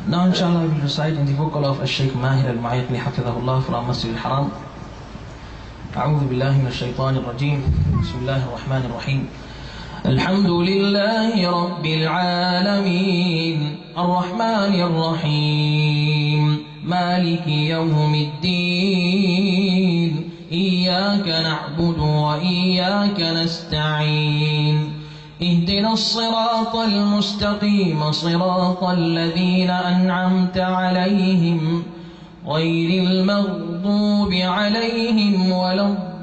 Now inshallah we will recite in the vocal of Shaykh Mahir al-Mu'ayqli Hafidhahullah from Masjid al-Haram. أعوذ بالله من الشيطان الرجيم. بسم الله الرحمن الرحيم. الحمد لله رب العالمين الرحمن الرحيم مالك يوم الدين إياك نعبد وإياك نستعين اهدنا الصراط المستقيم صراط الذين أنعمت عليهم غير المغضوب عليهم ولا الضالين.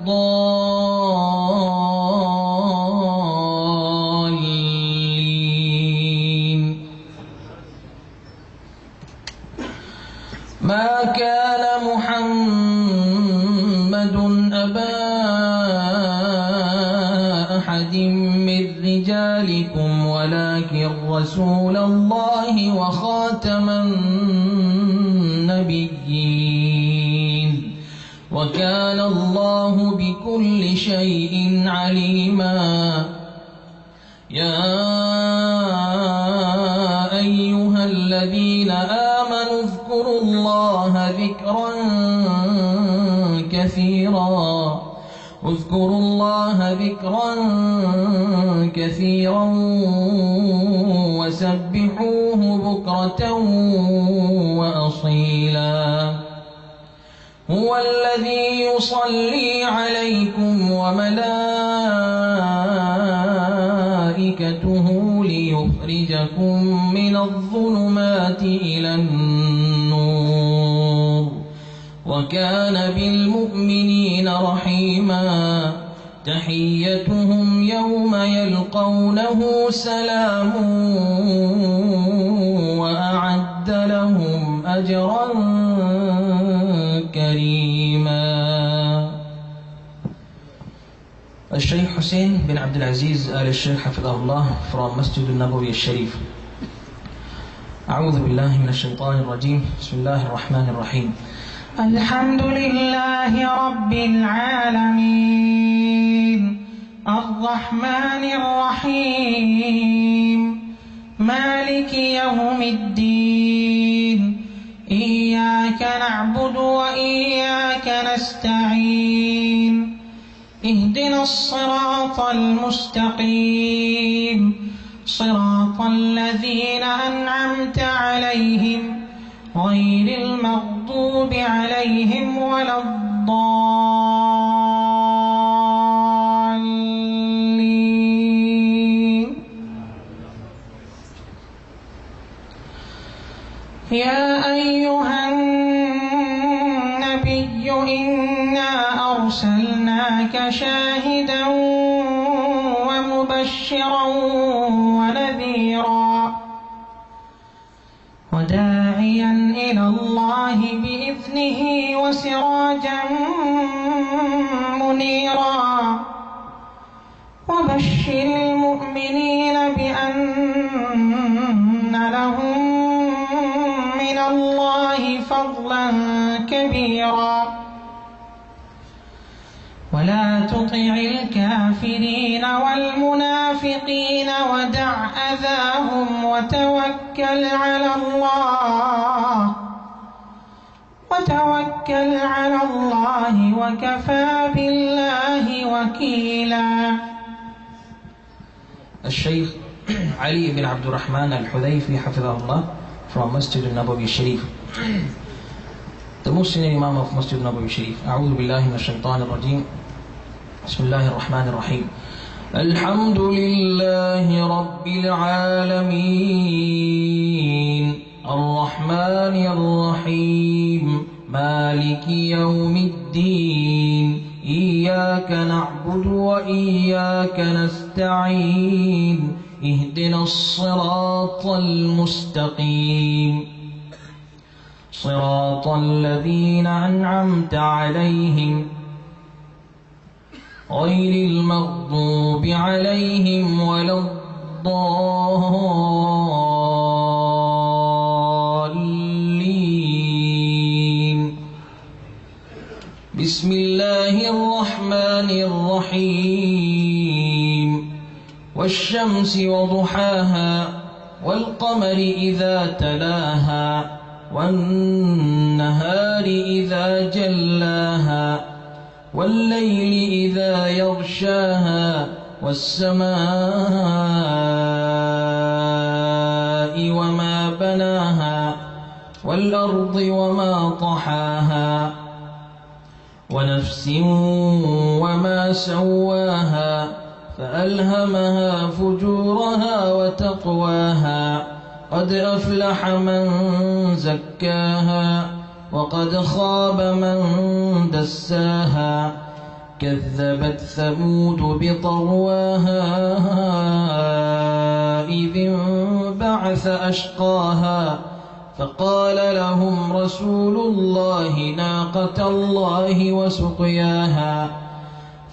ما كان محمد أبا أحد من رجالكم ولكن رسول الله وخاتم النبيين وكان الله بكل شيء عليما. يا أيها الذين آمنوا اذكروا الله ذكرا كثيرا وسبحوه بكرة وأصيلا. هو الذي يصلي عليكم وملائكته ليخرجكم من الظلمات إلى النور وكان بالمؤمنين رحيما. تحيتهم يوم يلقونه سلام وأعد لهم أجرا كريما. الشيخ حسين بن عبد العزيز آل الشيخ حفظه الله from Masjid al-Nabawi al-Sharif. أعوذ بالله من الشيطان الرجيم. بسم الله الرحمن الرحيم. الحمد لله رب العالمين الرحمن الرحيم مالك يوم الدين إياك نعبد وإياك نستعين اهدنا الصراط المستقيم صراط الذين أنعمت عليهم غير المغضوب عليهم ولا الضالين. يا أيها النبي إنا أرسلناك شاهدا ومبشرا ونذيرا وداعيا إلى الله بإذنه وسراجا منيرا. وبشر المؤمنين بأن لهم من الله فضلا كبيرا. ولا تطع الكافرين والمنافقين ودع أذاهم وتوكل على الله وكفى بالله وكيلا. الشيخ علي بن عبد الرحمن al-Hudhayfi Hafidhahullah from Masjid al-Nabawi Sharif, the most senior Imam of Masjid al-Nabawi Sharif. أعوذ بالله من الشيطان الرجيم. بسم الله الرحمن الرحيم. الحمد لله رب العالمين الرحمن الرحيم مالك يوم الدين إياك نعبد وإياك نستعين اهدنا الصراط المستقيم صراط الذين أنعمت عليهم غير المغضوب عليهم ولا الضالين. بسم الله الرحمن الرحيم. والشمس وضحاها والقمر إذا تلاها والنهار إذا جلاها والليل إذا يغشاها والسماء وما بناها والأرض وما طحاها ونفس وما سواها فألهمها فجورها وتقواها قد أفلح من زكاها وقد خاب من دساها كذبت ثمود بطغواها إذ انبعث أشقاها فقال لهم رسول الله ناقة الله وسقياها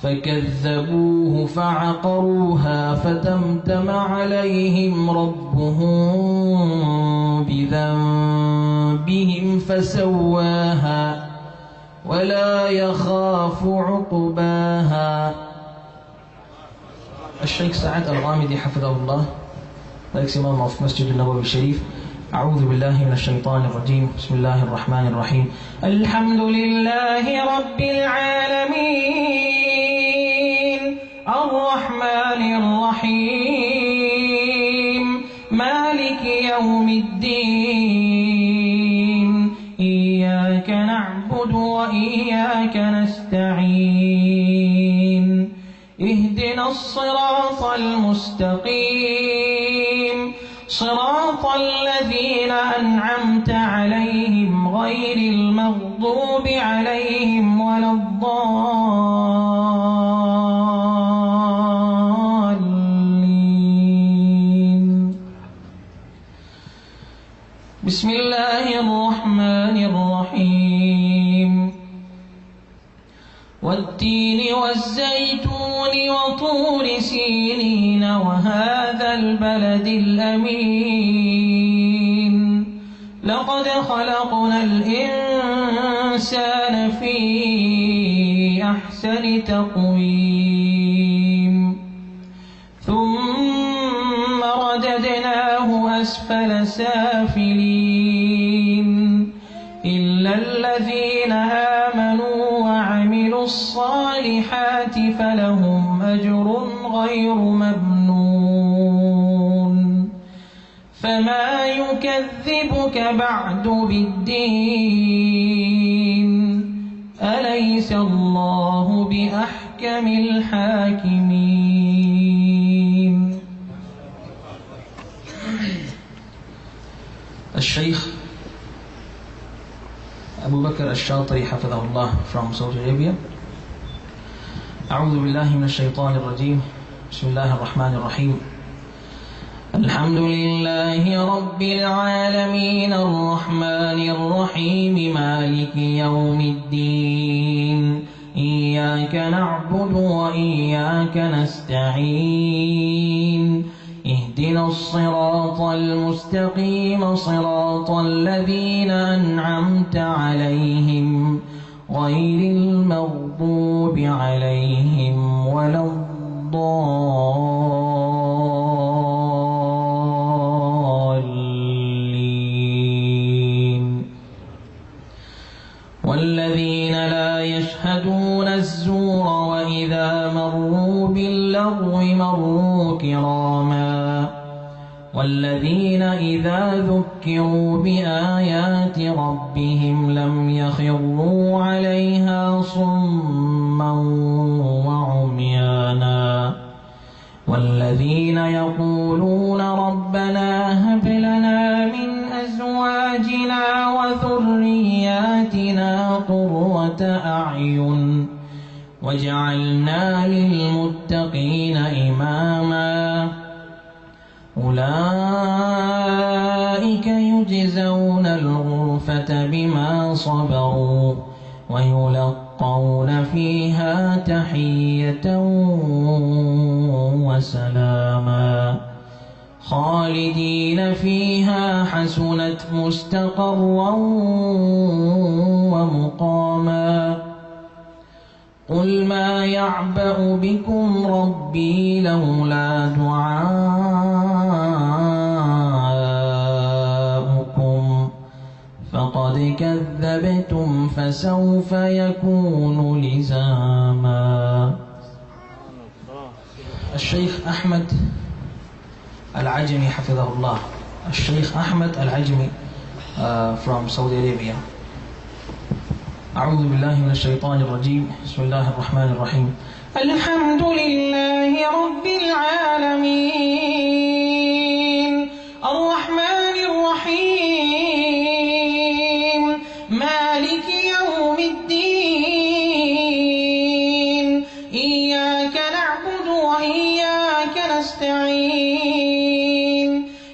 فكذبوه فعقروها فتمتم عليهم ربهم بذنبهم فسواها ولا يخاف عقباها. الشيخ سعد الغامدي حفظه الله, ex-Imam of Masjid al-Nabawi Sharif. أعوذ بالله من الشيطان الرجيم. بسم الله الرحمن الرحيم. الحمد لله رب العالمين الرحمن الرحيم مالك يوم الدين إياك نعبد وإياك نستعين اهدنا الصراط المستقيم صراط الذين أنعمت عليهم غير المغضوب عليهم ولا الضالين. بسم الله الرحمن الرحيم. والتين والزيتون وطور سينين وهذا البلد الأمين لقد خلقنا الإنسان في أحسن تقويم ثم رددناه أسفل سافلين إلا الذين آمنوا وعملوا الصالحات فلهم أجر غير ممنون. فما يكذبك بعد بالدين أليس الله بأحكم الحاكمين. الشيخ Abu Bakr al-Shatri حفظه from Saudi Arabia. أعوذ بالله من الشيطان الرجيم. بسم الله الرحمن الرحيم. الحمد لله رب العالمين الرحمن الرحيم مالك يوم الدين إياك نعبد وإياك نستعين اهدنا الصراط المستقيم صراط الذين أنعمت عليهم غير المغضوب عليهم ولا الضالين. والذين لا يشهدون الزور وإذا مروا باللغو مروا كراما والذين إذا ذكروا بآيات ربهم لم يخروا عليها صما وعميانا والذين يقولون ربنا هب لنا من أزواجنا وذرياتنا قرة أعين واجعلنا للمتقين إماما أولئك يجزون الغرفة بما صبروا ويلقون فيها تحية وسلاما خالدين فيها حسنت مستقرا ومقاما. قل ما يعبأ بكم ربي لولا دعاؤكم قد كذبتم فسوف يكون لزاما. الشيخ أحمد العجمي حفظه الله. الشيخ أحمد العجمي from Saudi Arabia. أعوذ بالله من الشيطان الرجيم. بسم الله الرحمن الرحيم. الحمد لله رب العالمين الرحمن الرحيم مالك يوم الدين إياك نعبد وإياك نستعين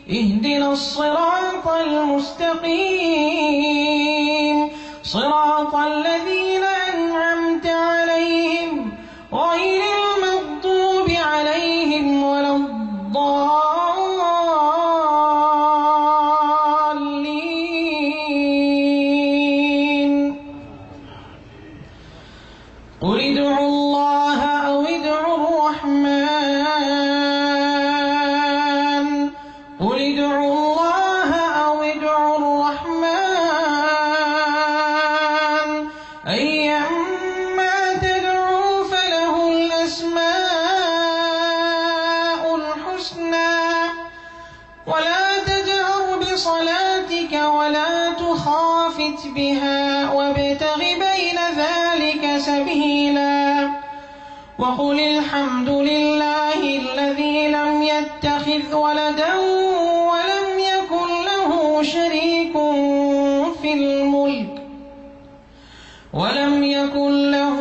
اهدنا الصراط المستقيم صراط الذين أنعمت عليهم غير المغضوب عليهم ولا الضالين. قل ادعوا الله أو ادعوا الرحمن قل ادعوا الله أو ادعوا الرحمن أيما تدعوا فله الأسماء الحسنى ولا تجهر بصلاتك ولا تخافت بها وابتغ بين ذلك سبيلا وقل الحمد لله الذي لم يتخذ ولدا ولم يكن له شريك في الملك ولم يكن له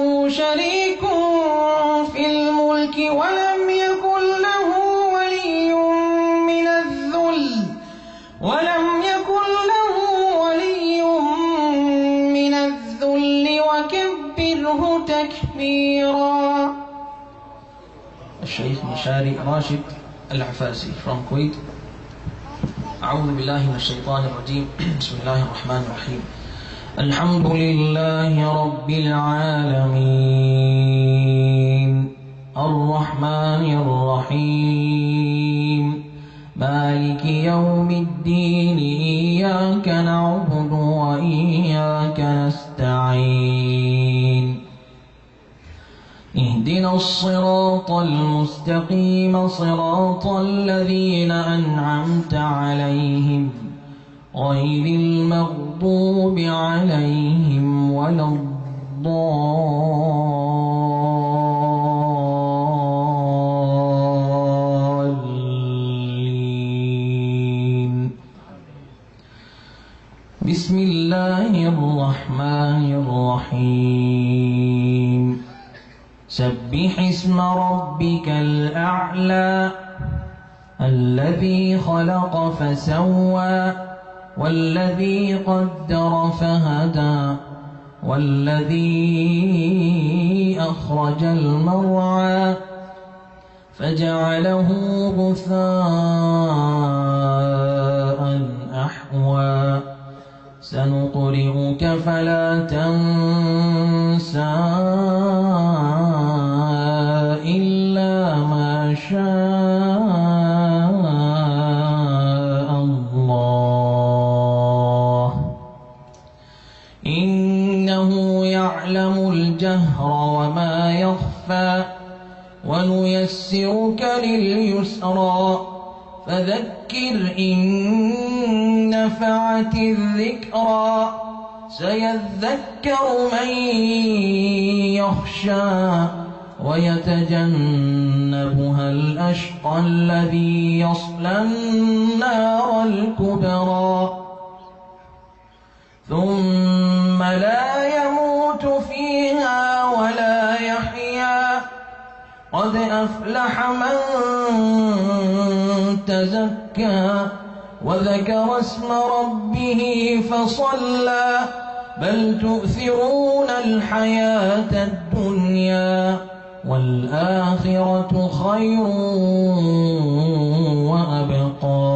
ولي من الذل وكبره تكبيرا. الشيخ مشاري راشد العفاسي from Kuwait. أعوذ بالله من الشيطان الرجيم. بسم الله الرحمن الرحيم. الحمد لله رب العالمين الرحمن الرحيم مالك يوم الدين إياك نعبد وإياك نستعين اهدنا الصراط المستقيم صراط الذين أنعمت عليهم غير المغضوب عليهم ولا الضالين. بسم الله الرحمن الرحيم. سبح اسم ربك الأعلى الذي خلق فسوى والذي قدر فهدى والذي أخرج المرعى فجعله غثاء أحوى سنقرئك فلا تنسى إلا ما شاء الله إنه يعلم الجهر وما يخفى ونيسرك لليسرى فذكر إن نفعت الذكرى سيذكر من يخشى ويتجنبها الأشقى الذي يصلى النار الكبرى ثم لا يموت فيها ولا يحيا قد أفلح من تزكى وذكر اسم ربه فصلى بل تؤثرون الحياة الدنيا والآخرة خير وأبقى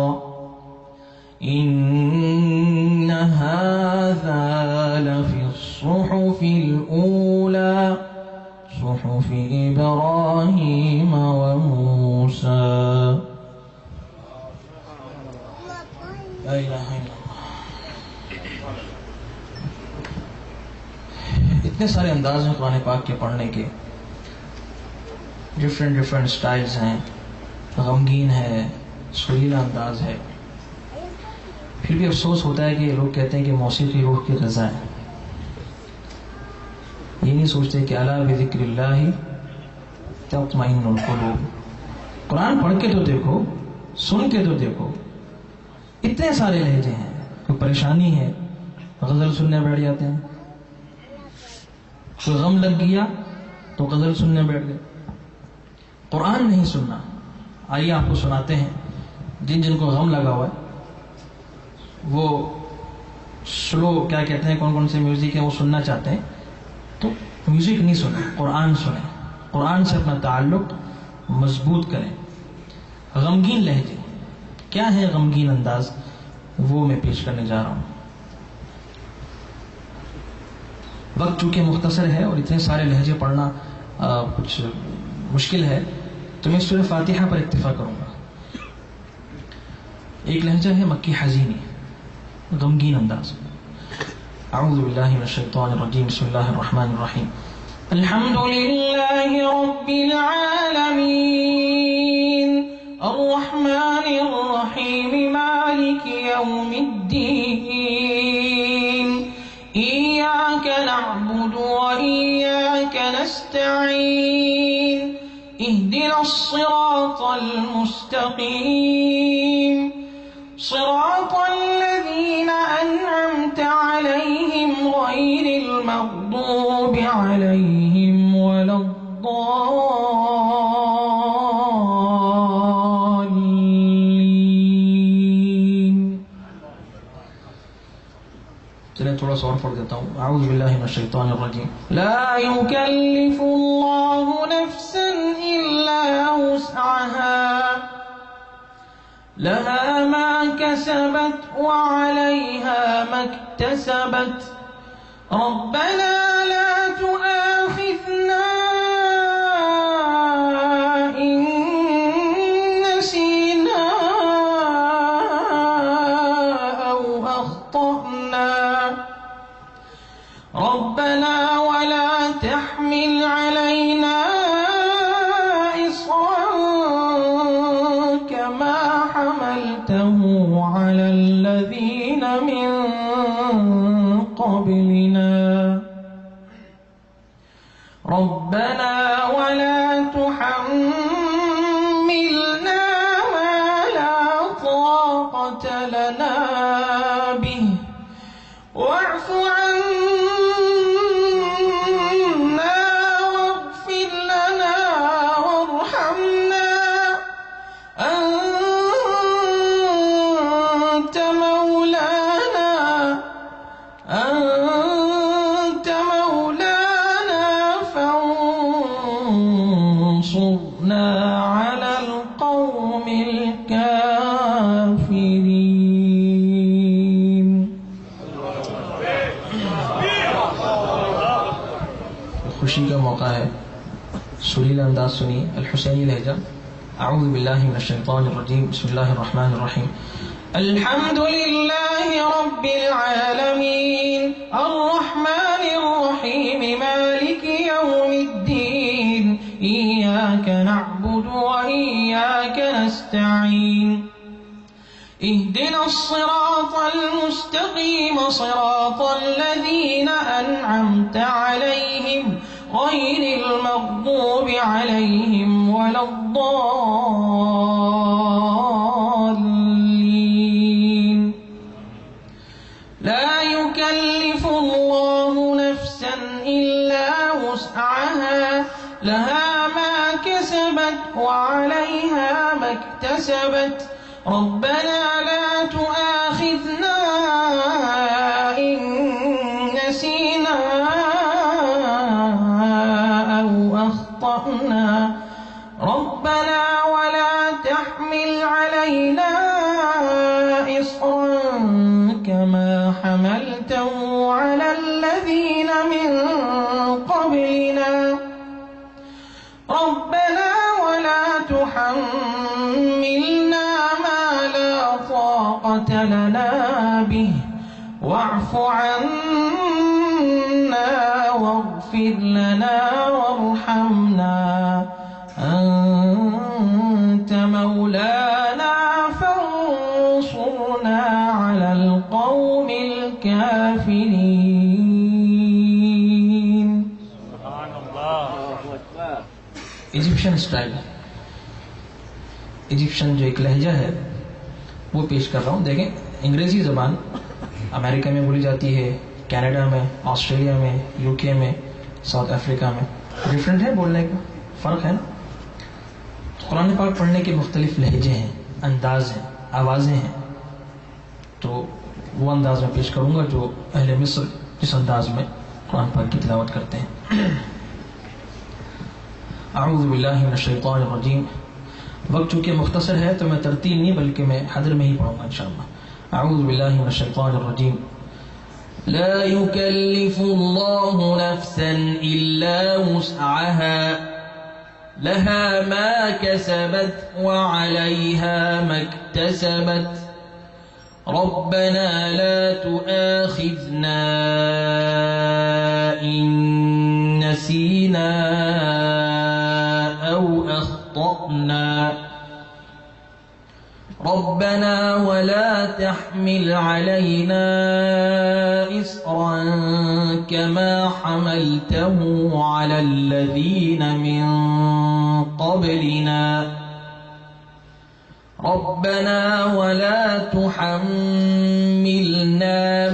إن هذا لفي الصحف الأولى صحف إبراهيم وموسى. لا إله إلا الله. इतने सारे अंदाज हैं कुरान पाक के पढ़ने के, different styles हैं, गमगीन है, सुरीला अंदाज है। फिर भी अफसोस होता है कि लोग कहते हैं कि मौसीकी रूह की ग़िज़ा है। ये नहीं सोचते कि अला बिज़िक्रिल्लाहि तत्मइन्नुल क़ुलूब। कुरान पढ़ के तो देखो, सुन के तो देखो, इतने सारे लहजे हैं। कोई परेशानी है गज़ल सुनने बैठ जाते हैं, कोई गम लग गया तो गज़ल सुनने बैठ गए। कुरान नहीं सुनना। आइए आपको सुनाते हैं जिनको गम लगा हुआ है, वो स्लो क्या कहते हैं, कौन कौन से म्यूजिक है वो सुनना चाहते हैं, तो म्यूजिक नहीं सुने, कुरान सुने। कुरान से अपना ताल्लुक मजबूत करें। गमगीन लहजे क्या है, गमगीन अंदाज, वो मैं पेश करने जा रहा हूं। वक्त चूंकि मुख्तसर है और इतने सारे लहजे पढ़ना कुछ मुश्किल है, तो मैं सूरह फातिहा पर इक्तिफा करूंगा। एक लहजा है मक्की हज़ीनी, गमगीन अंदाज। अऊज़ु बिल्लाहि मिनश शैतानिर रजीम, बिस्मिल्लाहिर रहमानिर रहीम। अल्हम्दुलिल्लाहि रब्बिल आलमीन, अर्रहमानिर रहीम, मालिकि यौमिद्दीन, इय्याका नअबुदु व इय्याका नस्तईन, इहदिनस सिरातल मुस्तकीम, सिरातल लज़ीना अनअमता अलैहिम गैरिल मग़दूबि अलैहिम वलद्दाल्लीन। चलिए थोड़ा सा और पढ़ देता हूँ। अऊज़ु बिल्लाहि मिनश शैतानिर रजीम। ला युकल्लिफुल्लाहु नफ्सन इल्ला वुस्अहा, लहा मा कसबत व अलैहा मक्तसबत, रब्बना ला तुआखिज़ना इन नसीना औ अख़्तअना, रब्बना वला तहमिल अलैना इस्रन कमा हमलतहु अलल लज़ीना मिन क़ब्लिना, रब्बना वला तुहम्मिलना मा ला ताक़त लना बिहि वाअफ़ अन्ना वाग़फ़िर लना वरहमना, أنت مولانا فانصرنا على القوم الكافرين. खुशी का मौका है, सुरीला अंदाज सुनिए, अल हुसैनी लहजा। अऊज़ु बिल्लाहि मिनश शैतानिर रजीम, बिस्मिल्लाहिर रहमानिर रहीम। अल्हम्दुलिल्लाहि रब्बिल आलमीन, अर्रहमानिर रहीम, मालिकि यौमिद्दीन, इय्याका नअबुदु व इय्याका नस्तईन, इहदिनस सिरातल मुस्तकीम, सिरातल लज़ीना अनअमता अलैहिम गैरिल मग़दूबि अलैहिम वलद्दाल्लीन। ला युकल्लिफुल्लाहु नफ्सन इल्ला वुस्अहा, लहा मा कसबत व अलैहा मक्तसबत, रब्बना ला तुआखिज़ना इन नसीना औ अख़्तअना, रब्बना वला तहमिल अलैना इस्रन कमा हमलतहु अलल लज़ीना मिन क़ब्लिना, रब्बना वला तुहम्मिलना मा ला ताक़त लना बिहि वाअफ़ अन्ना واغفر لنا وارحمنا أنت مولانا فانصرنا على القوم الكافرين. इजिप्शियन स्टाइल, इजिप्शियन जो एक लहजा है वो पेश कर रहा हूँ। देखें, अंग्रेजी ज़बान अमेरिका में बोली जाती है, कनाडा में, ऑस्ट्रेलिया में, यूके में, साउथ अफ्रीका में। डिफरेंट है, बोलने का फ़र्क है ना। कुरान पाक पढ़ने के मुख्तलिफ लहजे हैं, अंदाज हैं, आवाज़ें हैं। तो वो अंदाज में पेश करूँगा जो अहले मिस्र जिस अंदाज में कुरान पाक की तिलावत करते हैं। अऊज़ु बिल्लाहि मिनश शैतानिर रजीम। वक्त चूँकि मुख्तसर है तो मैं तरतील नहीं बल्कि मैं हदर में ही पढ़ूँगा इंशाअल्लाह। अऊज़ु बिल्लाहि मिनश शैतानिर रजीम। ला युकल्लिफुल्लाहु नफ्सन इल्ला वुस्अहा लहा मा कसबत व अलैहा मक्तसबत रब्बना ला तुआखिज़ना इन नसीना औ अख़्तअना रब्बना वला तहमिल अलैना इस्रन कमा हमलतहु अलल्लज़ीन मिन क़ब्लिना रब्बना वला तुहम्मिलना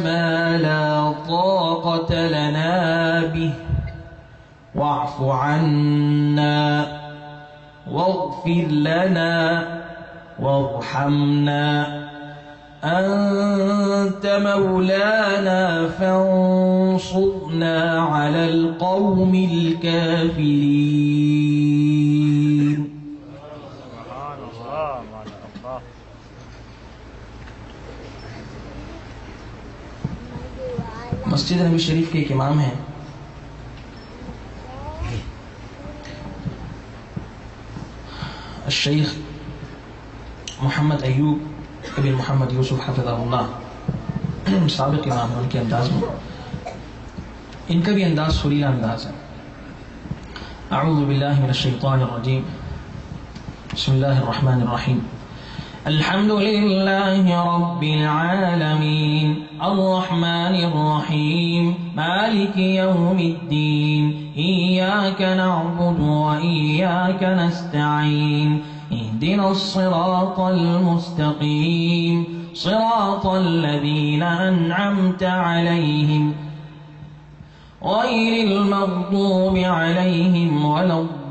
मा ला ताक़त लना बिहि वाअफ़ु अन्ना वाग़फ़िर लना वरहमना अंत मौलाना फंसुरना अलल क़ौमिल काफ़िरीन। मस्जिद नबी शरीफ के एक इमाम हैं, शेख मोहम्मद अयूब इब्न मोहम्मद यूसुफ हफ़िज़हुल्लाह, साबिक़ इमाम है। उनके अंदाज में इनका भी अंदाज सुरीला अंदाज है। अऊज़ु बिल्लाहि मिनश शैतानिर रजीम। बिस्मिल्लाहिर रहमानिर रहीम। अल्हम्दुलिल्लाहि रब्बिल आलमीन अर्रहमानिर रहीम मालिकि यौमिद्दीन इय्याका नअबुदु व इय्याका नस्तईन इहदिनस सिरातल मुस्तक़ीम सिरातल लज़ीना अन्अमता अलैहिम गैरिल मग़दूबि अलैहिम वलद्दाल्लीन।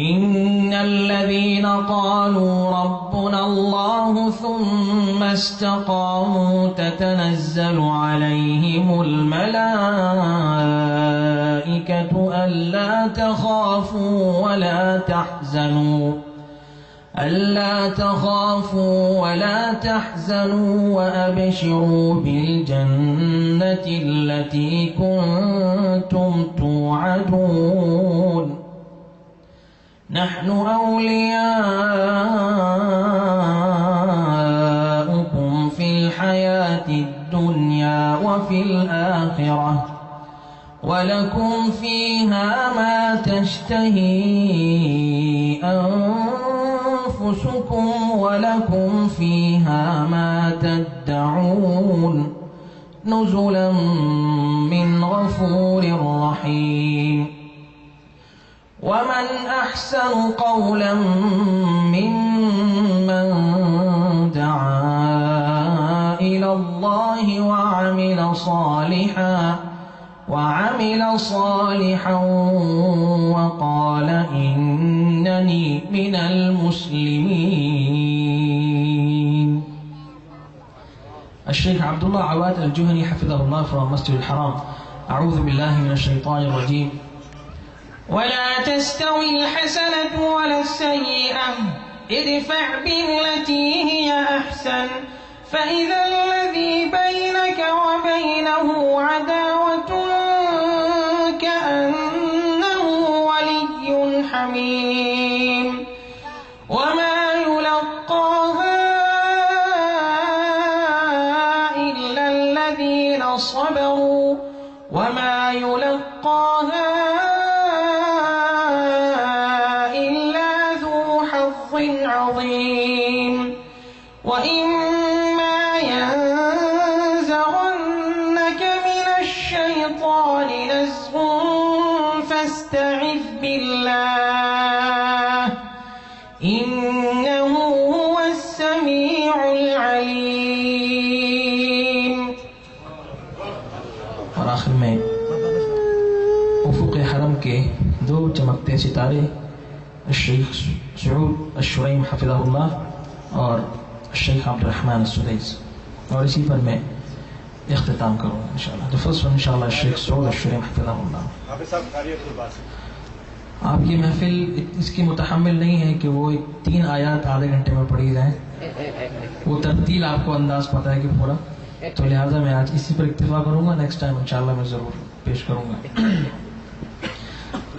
इन्नल्लज़ीना क़ालू रब्बुना अल्लाहु सुम्मा इस्तक़ामू ततनज़्ज़लु अलैहिमुल मलाइकतु अल्ला तख़ाफ़ू वला तहज़नू वअबशिरू बिलजन्नति अल्लती कुन्तुम तुअदून नहनु औलियाउकुम फिल हयातिद दुनिया व फिल आखिरह वलकुम फीहा मा तश्तही अंफुसुकुम वलकुम फीहा मा तद्दऊन नुज़ुलन मिन गफूरिर रहीम। वमन अहसनु क़ौलन मिम्मन दआ इलल्लाहि वअमिल सालिहन वक़ाल इन्ननी मिनल मुस्लिमीन। शेख अब्दुल्लाह अवाद अल-जुहनी हफ़िज़हुल्लाह फ्रॉम मस्जिद हराम। अऊज़ु बिल्लाहि मिनश शैतानिर रजीम। वला तस्तवी हसनतु वला सय्यिअह इदफ़अ बिल्लती हिय अहसन फ़इज़ा अल्लज़ी बैनक व बैनहु अदावतुन कअन्नहु वलिय्युन हमीम। वमा युलक़्क़ाहा عظيم وإما ينزغنك من الشيطان نزغ فاستعذ بالله إنه هو السميع العليم. और आखिर में उफ़ुक़ हरम के दो चमकते सितारे शेख सऊद अश-शुरैम हफ़िज़हुल्लाह और शेख अब्दुर्रहमान सुदैस, और इसी पर मैं इख्तिताम करूँगा इंशाअल्लाह। तो फर्स्ट वन इंशाअल्लाह शेख सऊद अश-शुरैम हफ़िज़हुल्लाह। आपकी महफिल इसकी मुतहम्मिल नहीं है कि वो 3 आयत आधे घंटे में पढ़ी जाए, वो तरतील आपको अंदाज पता है कि पूरा, तो लिहाजा मैं आज इसी पर इक्तिफा करूँगा। नेक्स्ट टाइम इंशाअल्लाह मैं ज़रूर पेश करूँगा।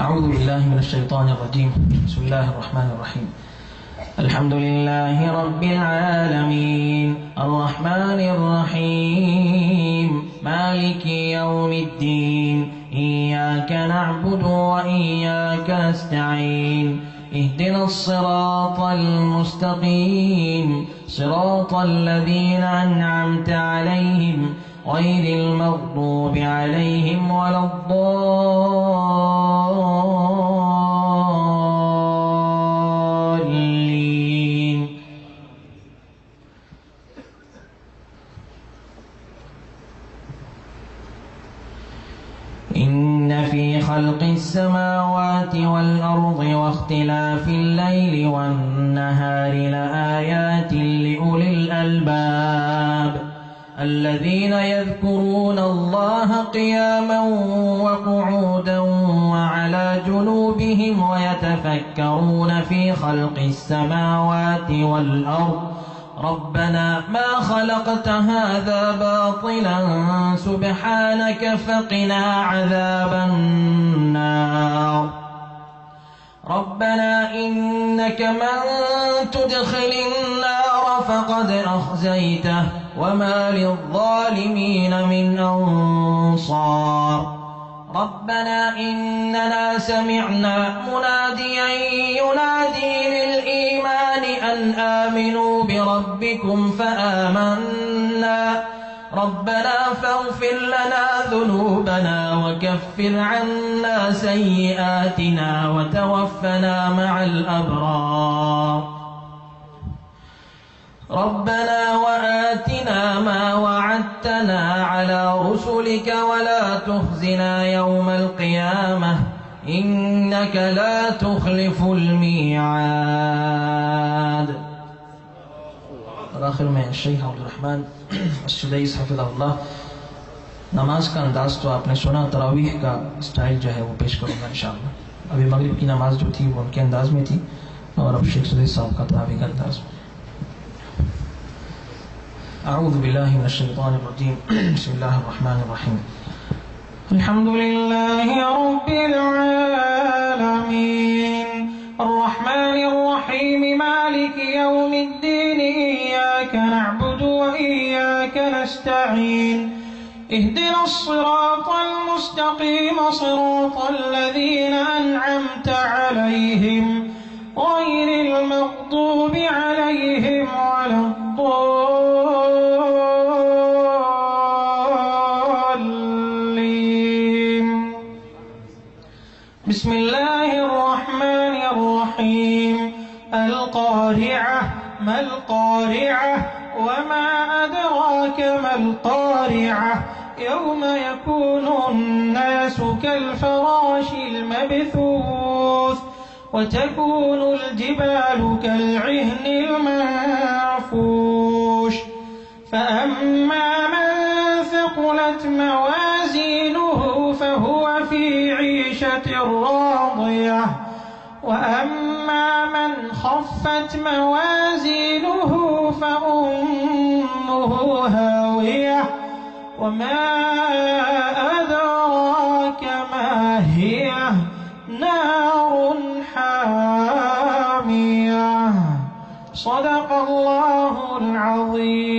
अऊज़ु बिल्लाहि मिनश शैतानिर रजीम, बिस्मिल्लाहिर रहमानिर रहीम। अल्हम्दुलिल्लाहि रब्बिल आलमीन, अर्रहमानिर रहीम, मालिकि यौमिद्दीन, इय्याका नअबुदु व इय्याका नस्तईन, इहदिनस सिरातल मुस्तकीम, सिरातल लज़ीना अनअमता अलैहिम गैरिल मग़दूबि अलैहिम वलद्दाल्लीन। إن في خلق السماوات والأرض واختلاف الليل والنهار لآيات لأولي الألباب الذين يذكرون الله قياما وقعودا وعلى جنوبهم ويتفكرون في خلق السماوات والأرض ربنا ما خلقت هذا باطلا سبحانك فقنا عذاب النار ربنا إنك من تدخل النار فقد أخزيته وما للظالمين من أنصار ربنا إننا سمعنا مناديا ينادي للإيمان أن آمنوا بربكم فآمنا ربنا فاغفر لنا ذنوبنا وكفر عنا سيئاتنا وتوفنا مع الأبرار ربنا وآتنا ما وعدتنا على رسلك ولا تخزنا يوم القيامة إنك لا تخلف الميعاد. और आखिर में शेख अब्दुर्रहमान सुदैस हफ़िज़हुल्लाह, नमाज का अंदाज तो आपने सुना, तरावीह का स्टाइल जो है वो पेश करूँगा इंशाअल्लाह। अभी मगरिब की नमाज जो थी वो उनके अंदाज में थी और अब शेख सुदैस साहब का तरावीह का अंदाज में। अऊज़ु बिल्लाहि मिनश शैतानिर रजीम, बिस्मिल्लाहिर रहमानिर रहीम। अल्हम्दुलिल्लाहि रब्बिल आलमीन, अर्रहमानिर रहीम, मालिकि यौमिद्दीन, इय्याका नअबुदु व इय्याका नस्तईन, इहदिनस सिरातल मुस्तकीम, सिरातल लज़ीना अनअमता अलैहिम गैरिल मग़दूबि अलैहिम वलद्दाल्लीन। बिस्मिल्लाहिर रहमानिर रहीम। अल-क़ारिअह, मल क़ारिअह, वमा अदराक मल क़ारिअह, यौम यकूनु अन्नासु कल्फ़राशिल मबथूथ वतकूनु الجبال كالعهن المنفوش فأما من ثقلت موازينه فهو في عيشة راضية وأما من خفت موازينه فأمه هاوية وما أدراك ما هي نار حامية. صدق الله العظيم.